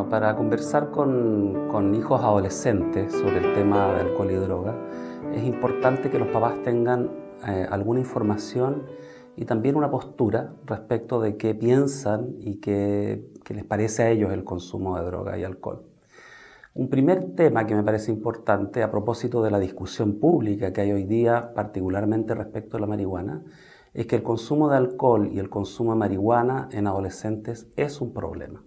Bueno, para conversar con hijos adolescentes sobre el tema de alcohol y droga, es importante que los papás tengan alguna información y también una postura respecto de qué piensan y qué les parece a ellos el consumo de droga y alcohol. Un primer tema que me parece importante a propósito de la discusión pública que hay hoy día, particularmente respecto a la marihuana, es que el consumo de alcohol y el consumo de marihuana en adolescentes es un problema.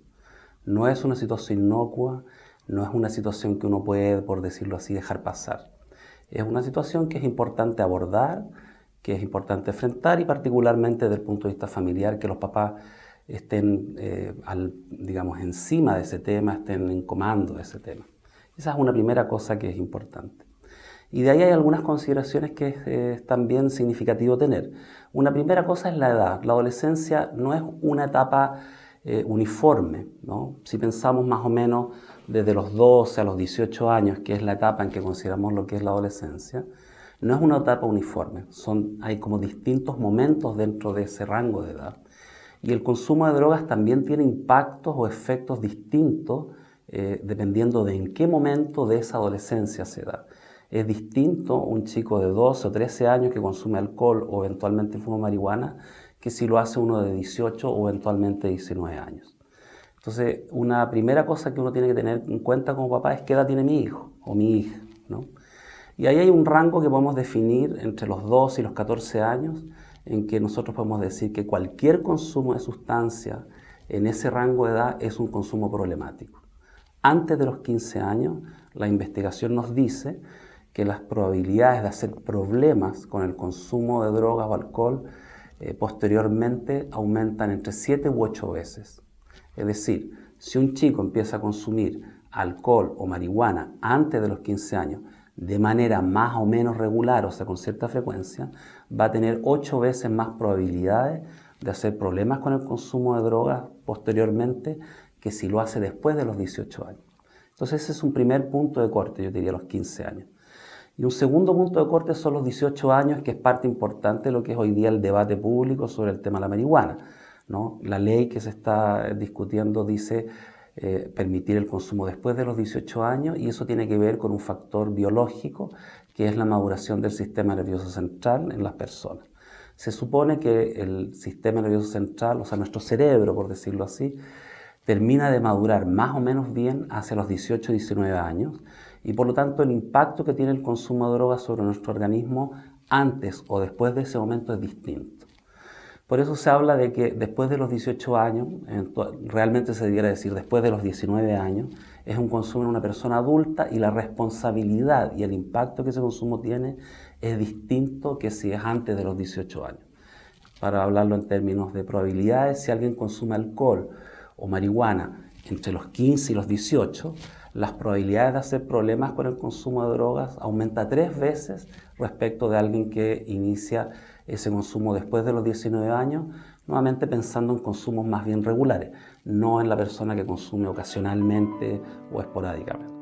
No es una situación inocua, no es una situación que uno puede, por decirlo así, dejar pasar. Es una situación que es importante abordar, que es importante enfrentar y particularmente desde el punto de vista familiar, que los papás estén, digamos, encima de ese tema, estén en comando de ese tema. Esa es una primera cosa que es importante. Y de ahí hay algunas consideraciones que es también significativo tener. Una primera cosa es la edad. La adolescencia no es una etapa uniforme, ¿no? Si pensamos más o menos desde los 12 a los 18 años, que es la etapa en que consideramos lo que es la adolescencia, no es una etapa uniforme. Hay como distintos momentos dentro de ese rango de edad. Y el consumo de drogas también tiene impactos o efectos distintos dependiendo de en qué momento de esa adolescencia se da. Es distinto un chico de 12 o 13 años que consume alcohol o eventualmente fuma marihuana que si lo hace uno de 18 o eventualmente 19 años. Entonces, una primera cosa que uno tiene que tener en cuenta como papá es qué edad tiene mi hijo o mi hija, ¿no? Y ahí hay un rango que podemos definir entre los 12 y los 14 años, en que nosotros podemos decir que cualquier consumo de sustancia en ese rango de edad es un consumo problemático. Antes de los 15 años, la investigación nos dice que las probabilidades de hacer problemas con el consumo de drogas o alcohol posteriormente aumentan entre 7 u 8 veces. Es decir, si un chico empieza a consumir alcohol o marihuana antes de los 15 años de manera más o menos regular, o sea, con cierta frecuencia, va a tener 8 veces más probabilidades de hacer problemas con el consumo de drogas posteriormente que si lo hace después de los 18 años. Entonces ese es un primer punto de corte, yo diría los 15 años. Y un segundo punto de corte son los 18 años, que es parte importante de lo que es hoy día el debate público sobre el tema de la marihuana, ¿no? La ley que se está discutiendo dice permitir el consumo después de los 18 años y eso tiene que ver con un factor biológico que es la maduración del sistema nervioso central en las personas. Se supone que el sistema nervioso central, o sea, nuestro cerebro, por decirlo así, termina de madurar más o menos bien hacia los 18 19 años y por lo tanto el impacto que tiene el consumo de drogas sobre nuestro organismo antes o después de ese momento es distinto. Por eso se habla de que después de los 18 años, realmente se debiera decir después de los 19 años, es un consumo en una persona adulta y la responsabilidad y el impacto que ese consumo tiene es distinto que si es antes de los 18 años. Para hablarlo en términos de probabilidades, si alguien consume alcohol o marihuana entre los 15 y los 18, las probabilidades de hacer problemas con el consumo de drogas aumenta 3 veces respecto de alguien que inicia ese consumo después de los 19 años, nuevamente pensando en consumos más bien regulares, no en la persona que consume ocasionalmente o esporádicamente.